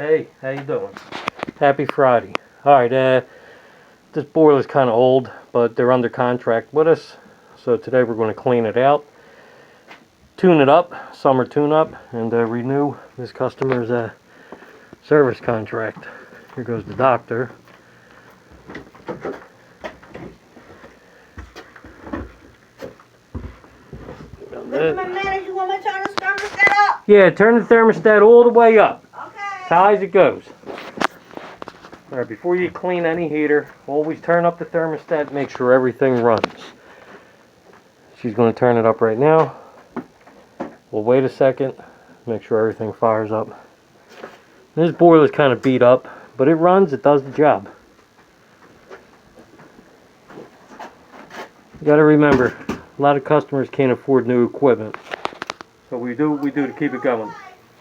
Hey, how you doing? Happy Friday. Alright, this boiler's kind of old, but they're under contract with us. So today we're going to clean it out, tune it up, summer tune up, and renew this customer's service contract. Here goes the doctor. Listen, my man, you want me to turn the thermostat up? Yeah, turn the thermostat all the way up. Okay. As high as it goes. Alright, before you clean any heater, always turn up the thermostat, make sure everything runs. She's going to turn it up right now. We'll wait a second, make sure everything fires up. This boiler's kind of beat up, but it runs, it does the job. You got to remember, a lot of customers can't afford new equipment. So we do what we do to keep it going.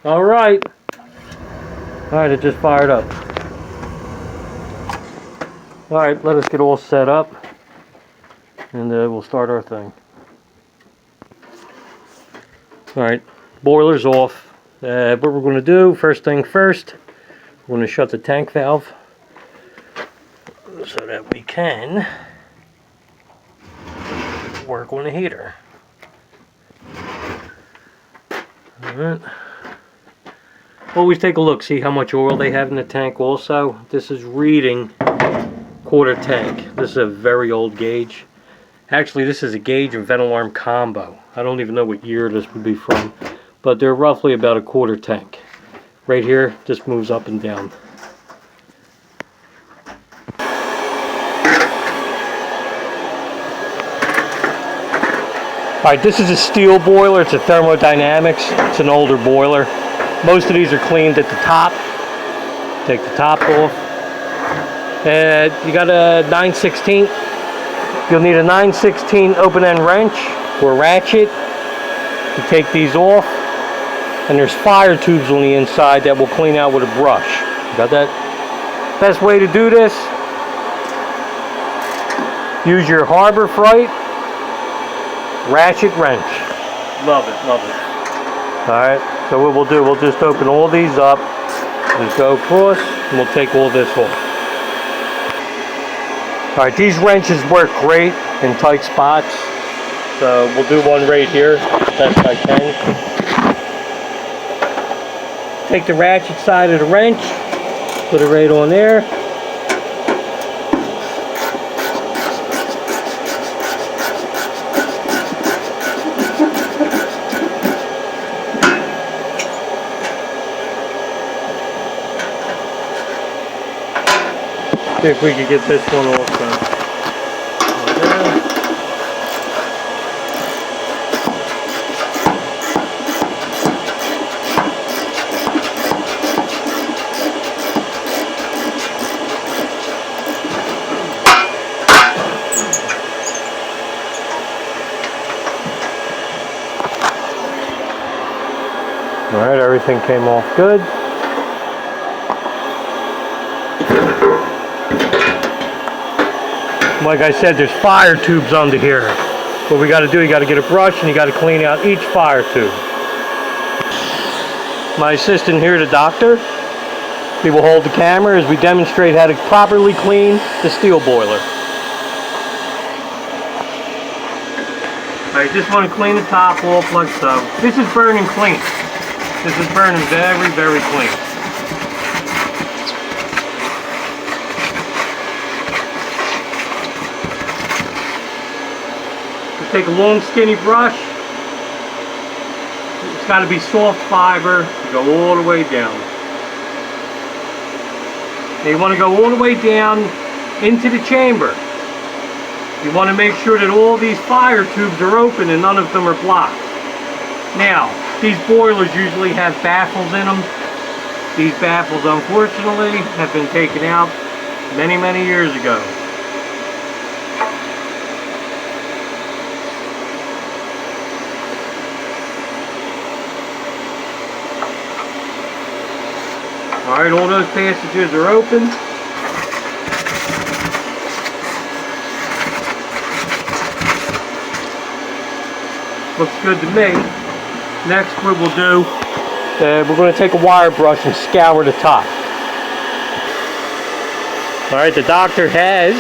Alright. Alright, it just fired up. Alright, let us get all set up. And we'll start our thing. Alright, boiler's off. What we're going to do, first thing first, we're going to shut the tank valve. So that we can work on the heater. Alright. Always take a look, see how much oil they have in the tank also. This is reading quarter tank. This is a very old gauge. Actually, this is a gauge and vent alarm combo. I don't even know what year this would be from, but they're roughly about a quarter tank. Right here, just moves up and down. Alright, this is a steel boiler. It's a thermodynamics. It's an older boiler. Most of these are cleaned at the top. Take the top off. You got a 9/16. You'll need a 9/16 open-end wrench or ratchet to take these off. And there's fire tubes on the inside that will clean out with a brush. Got that? Best way to do this, use your Harbor Freight ratchet wrench. Love it, love it. Alright, so what we'll do, we'll just open all these up, just go across, and we'll take all this off. Alright, these wrenches work great in tight spots, so we'll do one right here, best I can. Take the ratchet side of the wrench, put it right on there. See if we can get this one also. Alright, everything came off good. Like I said, there's fire tubes under here. What we got to do, you got to get a brush and you got to clean out each fire tube. My assistant here, the doctor, he will hold the camera as we demonstrate how to properly clean the steel boiler. Alright, just want to clean the top off like so. This is burning clean. This is burning very, very clean. Take a long skinny brush. It's got to be soft fiber to go all the way down. Now you want to go all the way down into the chamber. You want to make sure that all these fire tubes are open and none of them are blocked. Now, these boilers usually have baffles in them. These baffles, unfortunately, have been taken out many, many years ago. Alright, all those passages are open. Looks good to me. Next, what we'll do we're going to take a wire brush and scour the top. Alright, the doctor has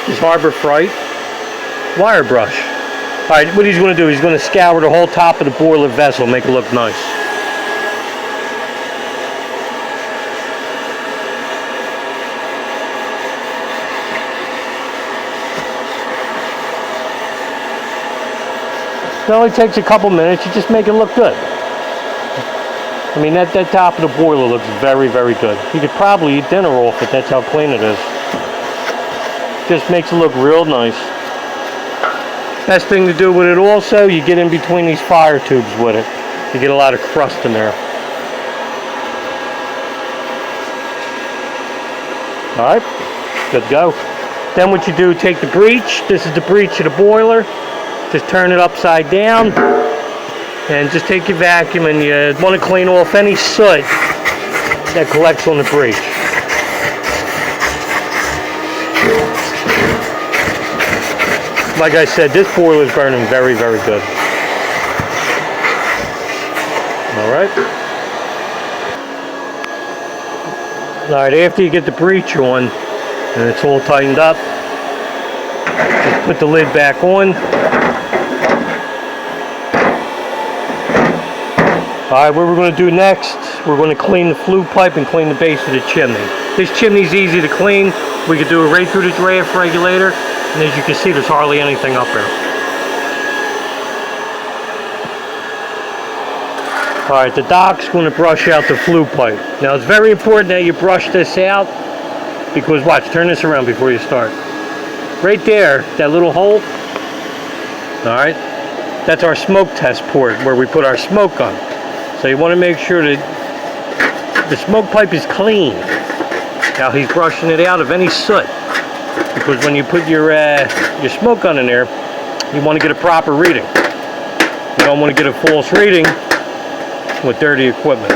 his Harbor Freight wire brush. Alright, what he's going to do, he's going to scour the whole top of the boiler vessel, make it look nice. It only takes a couple minutes, you just make it look good. I mean, that top of the boiler looks very, very good. You could probably eat dinner off it, that's how clean it is. Just makes it look real nice. Best thing to do with it also, you get in between these fire tubes with it. You get a lot of crust in there. Alright, good to go. Then what you do, take the breech. This is the breech of the boiler. Just turn it upside down. And just take your vacuum and you want to clean off any soot that collects on the breech. Like I said, this boiler is burning very, very good. Alright. Alright, after you get the breech on and it's all tightened up, just put the lid back on. Alright, what we're going to do next, we're going to clean the flue pipe and clean the base of the chimney. This chimney is easy to clean. We could do it right through the draft regulator, and as you can see, there's hardly anything up there. Alright, the doc's going to brush out the flue pipe. Now, it's very important that you brush this out, because watch, turn this around before you start. Right there, that little hole, alright, that's our smoke test port where we put our smoke gun. So you want to make sure that the smoke pipe is clean. Now he's brushing it out of any soot, because when you put your smoke gun in there, you want to get a proper reading. You don't want to get a false reading with dirty equipment.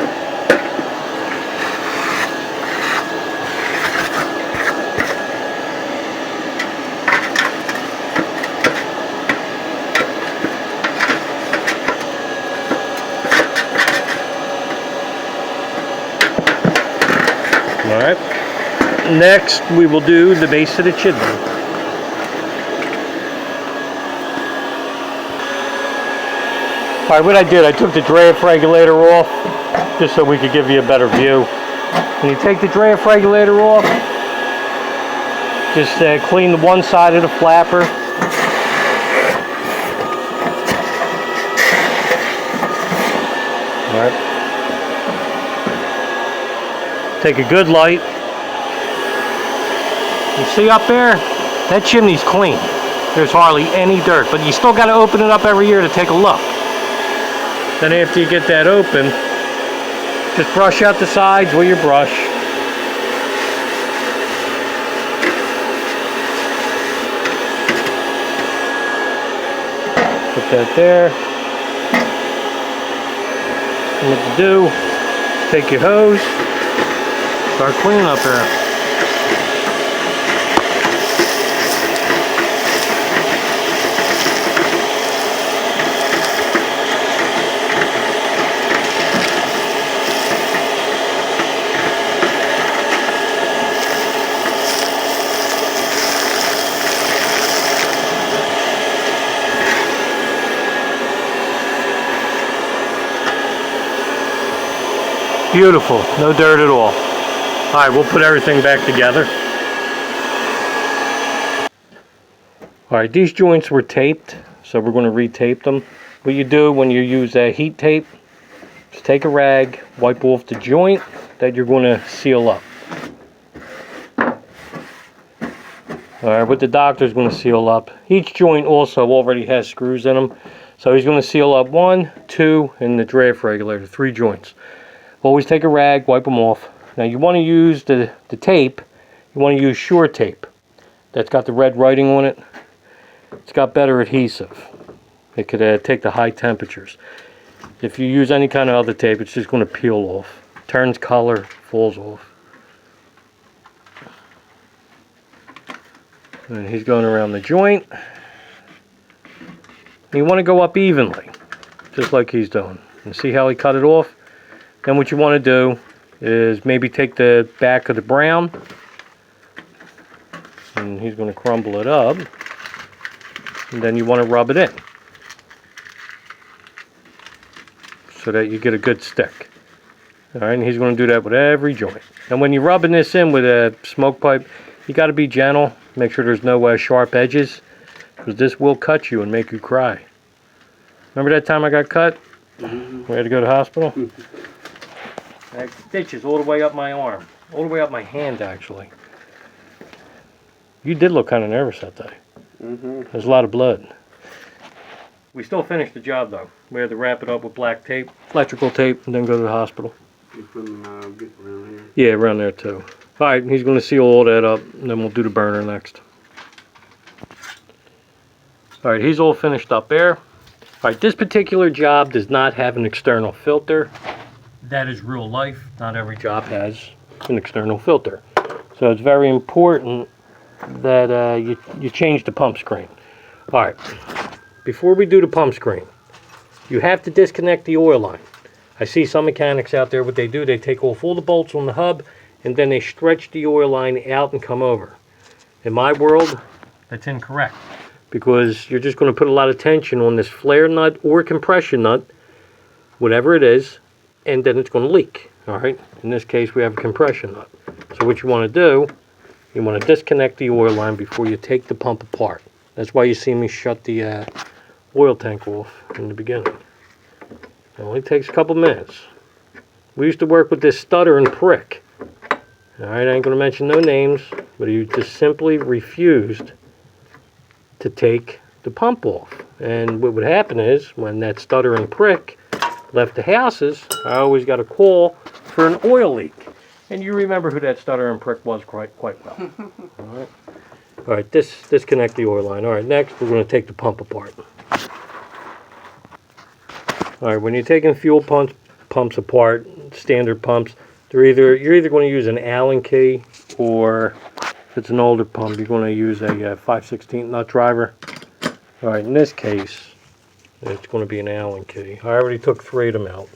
Alright, next we will do the base of the chimney. Alright, what I did, I took the draft regulator off just so we could give you a better view. When you take the draft regulator off, just clean the one side of the flapper. Alright. Take a good light. You see up there? That chimney's clean. There's hardly any dirt, but you still got to open it up every year to take a look. Then after you get that open, just brush out the sides with your brush. Put that there. And what to do, take your hose, start cleaning up there. Beautiful, no dirt at all. Alright, we'll put everything back together. Alright, these joints were taped, so we're going to retape them. What you do when you use heat tape, just take a rag, wipe off the joint that you're going to seal up. Alright, what the doctor's going to seal up, each joint also already has screws in them. So he's going to seal up 1, 2, and the draft regulator, 3 joints. Always take a rag, wipe them off. Now you want to use the tape, you want to use Sure tape. That's got the red writing on it. It's got better adhesive. It could take the high temperatures. If you use any kind of other tape, it's just going to peel off. Turns color, falls off. And he's going around the joint. You want to go up evenly, just like he's doing. And see how he cut it off? Then what you want to do is maybe take the back of the brown, and he's going to crumble it up, and then you want to rub it in so that you get a good stick. All right, and he's going to do that with every joint. And when you're rubbing this in with a smoke pipe, you got to be gentle. Make sure there's no sharp edges, because this will cut you and make you cry. Remember that time I got cut? We had to go to the hospital? I had stitches all the way up my arm. All the way up my hand, actually. You did look kind of nervous that day. There's a lot of blood. We still finished the job, though. We had to wrap it up with black tape, electrical tape, and then go to the hospital. You put them around here? Yeah, around there, too. All right, he's going to seal all that up, and then we'll do the burner next. All right, he's all finished up there. All right, this particular job does not have an external filter. That is real life. Not every job has an external filter. So it's very important that you change the pump screen. All right, before we do the pump screen, you have to disconnect the oil line. I see some mechanics out there, what they do, they take off all the bolts on the hub, and then they stretch the oil line out and come over. In my world, that's incorrect, because you're just going to put a lot of tension on this flare nut or compression nut, whatever it is, and then it's going to leak. All right, in this case we have a compression nut. So what you want to do, you want to disconnect the oil line before you take the pump apart. That's why you see me shut the oil tank off in the beginning. It only takes a couple minutes. We used to work with this stutter and prick. All right, I ain't going to mention no names, but he just simply refused to take the pump off. And what would happen is, when that stutter and prick left the houses, I always got a call for an oil leak. And you remember who that stutter and prick was quite well. All right, disconnect the oil line. All right, next we're going to take the pump apart. All right, when you're taking fuel pumps apart, standard pumps, you're either going to use an Allen key, or if it's an older pump, you're going to use a 5/16 nut driver. All right, in this case, it's going to be an Allen key. I already took 3 of them out.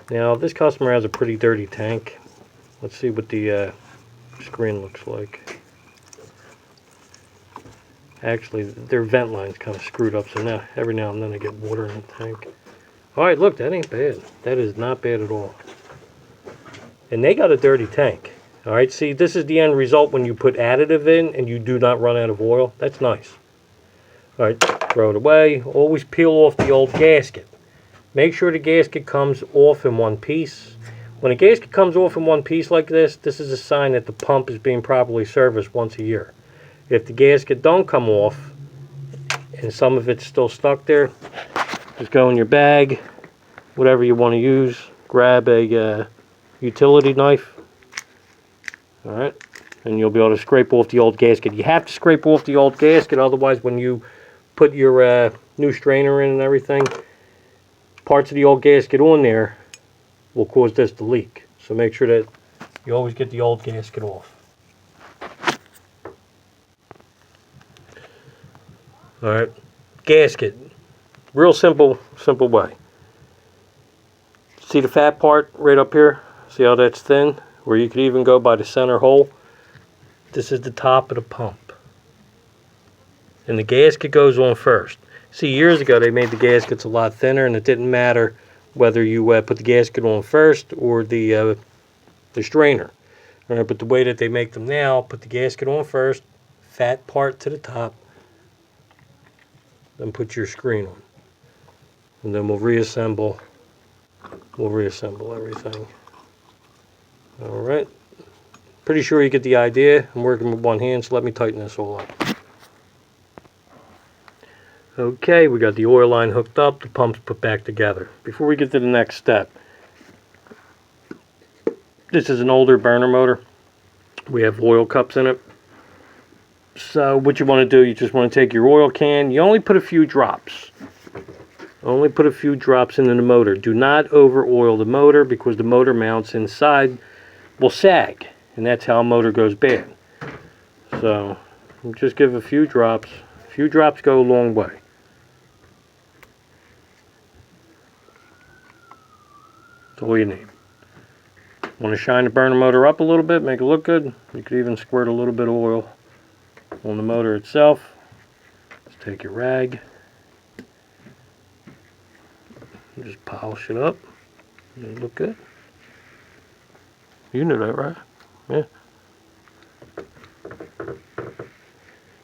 Now, this customer has a pretty dirty tank. Let's see what the screen looks like. Actually, their vent line's kind of screwed up, so now every now and then I get water in the tank. All right, look, that ain't bad. That is not bad at all. And they got a dirty tank. All right, see, this is the end result when you put additive in and you do not run out of oil. That's nice. All right, throw it away. Always peel off the old gasket. Make sure the gasket comes off in one piece. When a gasket comes off in one piece like this is a sign that the pump is being properly serviced once a year. If the gasket don't come off and some of it's still stuck there, just go in your bag, whatever you want to use, grab a utility knife, all right, and you'll be able to scrape off the old gasket. You have to scrape off the old gasket, otherwise when you put your new strainer in and everything, parts of the old gasket on there will cause this to leak. So make sure that you always get the old gasket off. All right, gasket. Real simple way. See the fat part right up here? See how that's thin? Where you could even go by the center hole. This is the top of the pump. And the gasket goes on first. See, years ago they made the gaskets a lot thinner, and it didn't matter whether you put the gasket on first or the strainer. All right, but the way that they make them now, put the gasket on first, fat part to the top, then put your screen on. And then we'll reassemble everything. All right. Pretty sure you get the idea. I'm working with one hand, so let me tighten this all up. Okay, we got the oil line hooked up, the pump's put back together. Before we get to the next step, this is an older burner motor. We have oil cups in it. So what you want to do, you just want to take your oil can. You only put a few drops. Only put a few drops into the motor. Do not over oil the motor, because the motor mounts inside will sag, and that's how a motor goes bad. So just give a few drops. A few drops go a long way. That's all you need. Want to shine the burner motor up a little bit, make it look good. You could even squirt a little bit of oil on the motor itself. Just take your rag and just polish it up. It'll look good. You knew that, right? Yeah.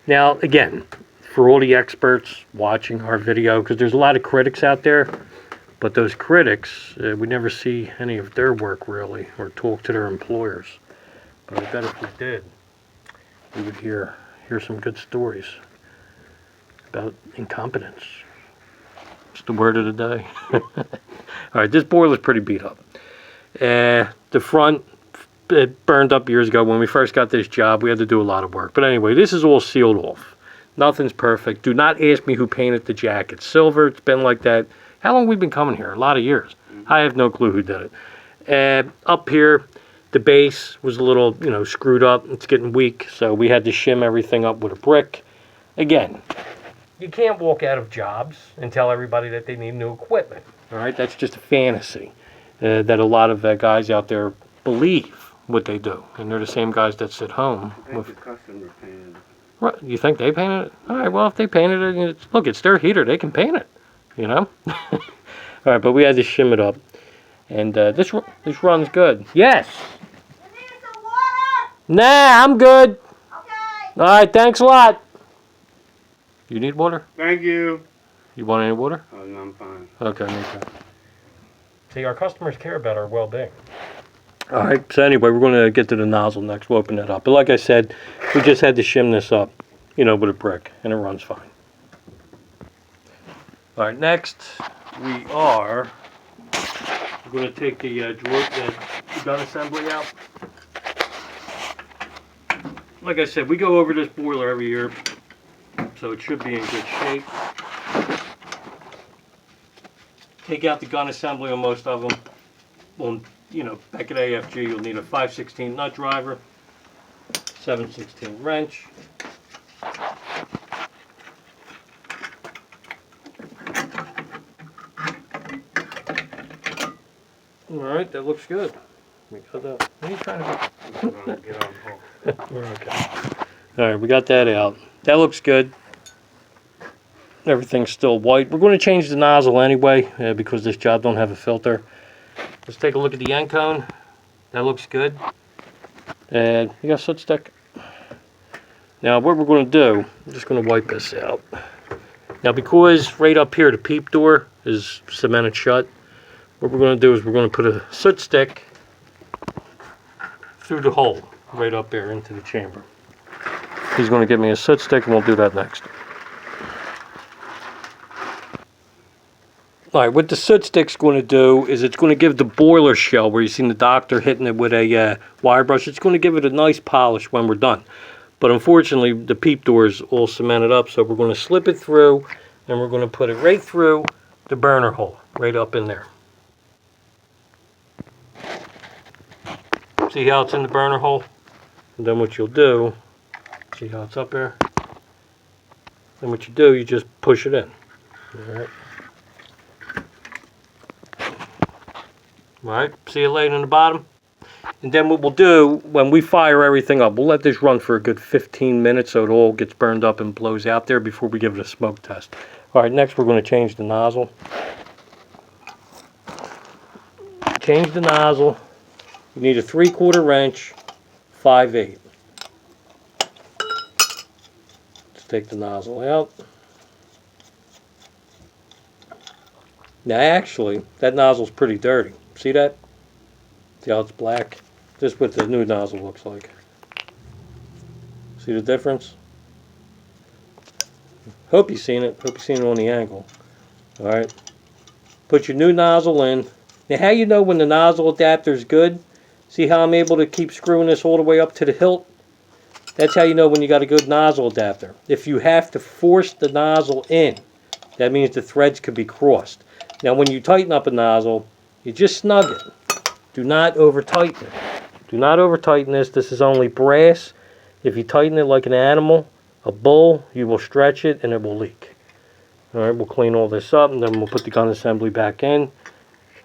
Now, again, for all the experts watching our video, because there's a lot of critics out there, but those critics, we never see any of their work really, or talk to their employers. But I bet if we did, we would hear some good stories about incompetence. It's the word of the day. All right, this boiler's pretty beat up. The front, it burned up years ago. When we first got this job, we had to do a lot of work. But anyway, this is all sealed off. Nothing's perfect. Do not ask me who painted the jacket. Silver, it's been like that. How long have we been coming here? A lot of years. I have no clue who did it. Up here, the base was a little, screwed up. It's getting weak, so we had to shim everything up with a brick. Again, you can't walk out of jobs and tell everybody that they need new equipment. All right, that's just a fantasy that a lot of guys out there believe what they do, and they're the same guys that sit home. I think the customer painted it. What, you think they painted it? All right, well, if they painted it, look, it's their heater. They can paint it, All right, but we had to shim it up, and this runs good. Yes. You need some water? Nah, I'm good. Okay. All right, thanks a lot. You need water? Thank you. You want any water? Oh, no, I'm fine. Okay, me too. See, our customers care about our well-being. All right, so anyway, we're going to get to the nozzle next. We'll open it up. But like I said, we just had to shim this up, with a brick, and it runs fine. All right, next we are going to take the gun assembly out. Like I said, we go over this boiler every year, so it should be in good shape. Take out the gun assembly on most of them. On, back at AFG, you'll need a 5/16 nut driver, 7/16 wrench, all right, that looks good. We got that. What are you trying to do? Get on. We're okay. All right, we got that out. That looks good. Everything's still white. We're going to change the nozzle anyway because this job don't have a filter. Let's take a look at the end cone. That looks good. And you got soot stick. Now what we're going to do, I'm just going to wipe this out. Now because right up here the peep door is cemented shut, what we're going to do is we're going to put a soot stick through the hole right up there into the chamber. He's going to give me a soot stick and we'll do that next. All right, what the soot stick's going to do is it's going to give the boiler shell, where you've seen the doctor hitting it with a wire brush, it's going to give it a nice polish when we're done. But unfortunately, the peep door is all cemented up, so we're going to slip it through, and we're going to put it right through the burner hole, right up in there. See how it's in the burner hole? And then what you'll do, see how it's up there? Then what you do, you just push it in. All right. Alright, see it laying in the bottom? And then what we'll do, when we fire everything up, we'll let this run for a good 15 minutes so it all gets burned up and blows out there before we give it a smoke test. Alright, next we're going to change the nozzle. Change the nozzle. You need a 3/4 wrench, 5/8. Let's take the nozzle out. Now actually, that nozzle's pretty dirty. See that? See how it's black? This is what the new nozzle looks like. See the difference? Hope you've seen it. Hope you've seen it on the angle. Alright. Put your new nozzle in. Now how you know when the nozzle adapter is good? See how I'm able to keep screwing this all the way up to the hilt? That's how you know when you got a good nozzle adapter. If you have to force the nozzle in, that means the threads could be crossed. Now when you tighten up a nozzle, you just snug it. Do not over tighten it. Do not over tighten this. This is only brass. If you tighten it like an animal, a bull, you will stretch it and it will leak. Alright, we'll clean all this up and then we'll put the gun assembly back in. And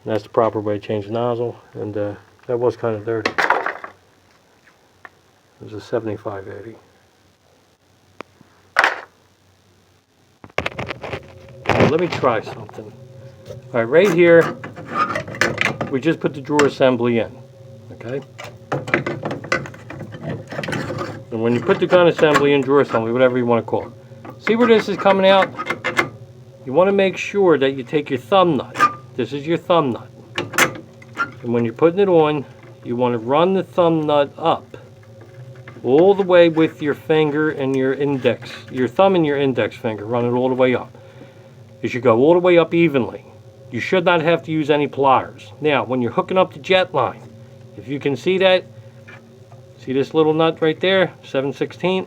that's the proper way to change the nozzle. And That was kind of dirty. It was a 7580. Let me try something. All right, right here, we just put the drawer assembly in, okay? And when you put the gun assembly in, drawer assembly, whatever you want to call it, see where this is coming out? You want to make sure that you take your thumb nut. This is your thumb nut. And when you're putting it on, you want to run the thumb nut up all the way with your finger and your index, your thumb and your index finger, run it all the way up. You should go all the way up evenly. You should not have to use any pliers. Now, when you're hooking up the jet line, if you can see that, see this little nut right there, 7/16?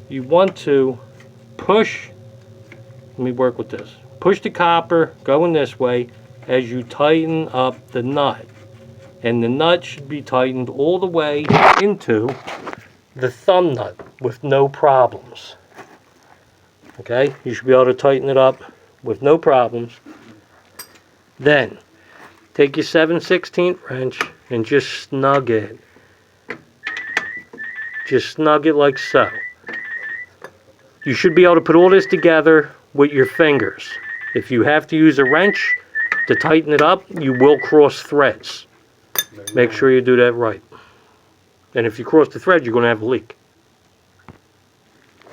You want to push, let me work with this. Push the copper going this way as you tighten up the nut. And the nut should be tightened all the way into the thumb nut with no problems. Okay, you should be able to tighten it up with no problems. Then, take your 7/16 wrench and just snug it. Just snug it like so. You should be able to put all this together with your fingers. If you have to use a wrench to tighten it up, you will cross threads. Make sure you do that right. And if you cross the thread, you're going to have a leak.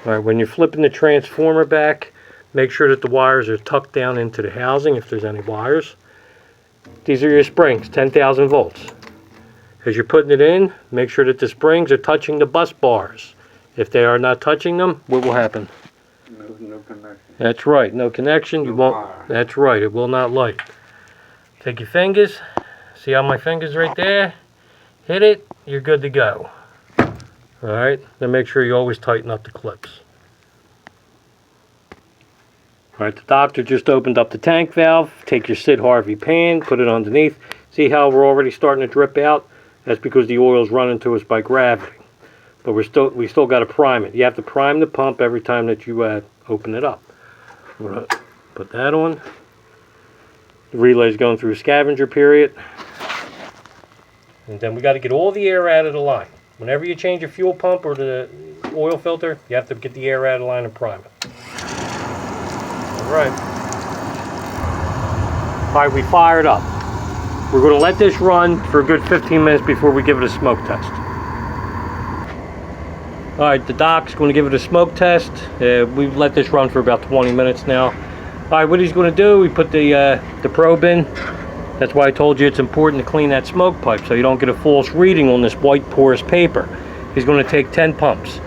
All right, when you're flipping the transformer back, make sure that the wires are tucked down into the housing if there's any wires. These are your springs, 10,000 volts. As you're putting it in, make sure that the springs are touching the bus bars. If they are not touching them, what will happen? No connection. That's right, no connection. You won't. Fire. That's right, it will not light. Take your fingers. See how my fingers right there? Hit it, you're good to go. All right, then make sure you always tighten up the clips. All right, the doctor just opened up the tank valve. Take your Sid Harvey pan, put it underneath. See how we're already starting to drip out? That's because the oil's running to us by gravity. But we still got to prime it. You have to prime the pump every time that you open it up. We're gonna put that on. The relay's going through a scavenger period. And then we got to get all the air out of the line. Whenever you change your fuel pump or the oil filter, you have to get the air out of the line and prime it. All right. All right, we fired up. We're going to let this run for a good 15 minutes before we give it a smoke test. All right, the doc's going to give it a smoke test. We've let this run for about 20 minutes now. All right, what he's going to do, we put the probe in. That's why I told you it's important to clean that smoke pipe so you don't get a false reading on this white porous paper. He's going to take 10 pumps.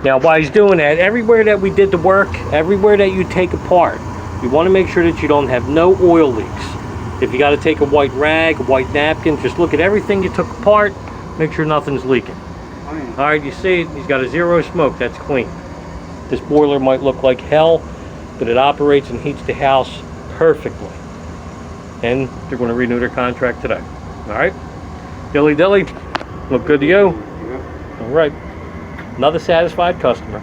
Now, while he's doing that, everywhere that we did the work, everywhere that you take apart, you want to make sure that you don't have no oil leaks. If you got to take a white rag, a white napkin, just look at everything you took apart, make sure nothing's leaking. All right, you see, he's got a zero smoke. That's clean. This boiler might look like hell, but it operates and heats the house perfectly. And they're going to renew their contract today. All right, dilly dilly, look good to you. Yep. All right, another satisfied customer.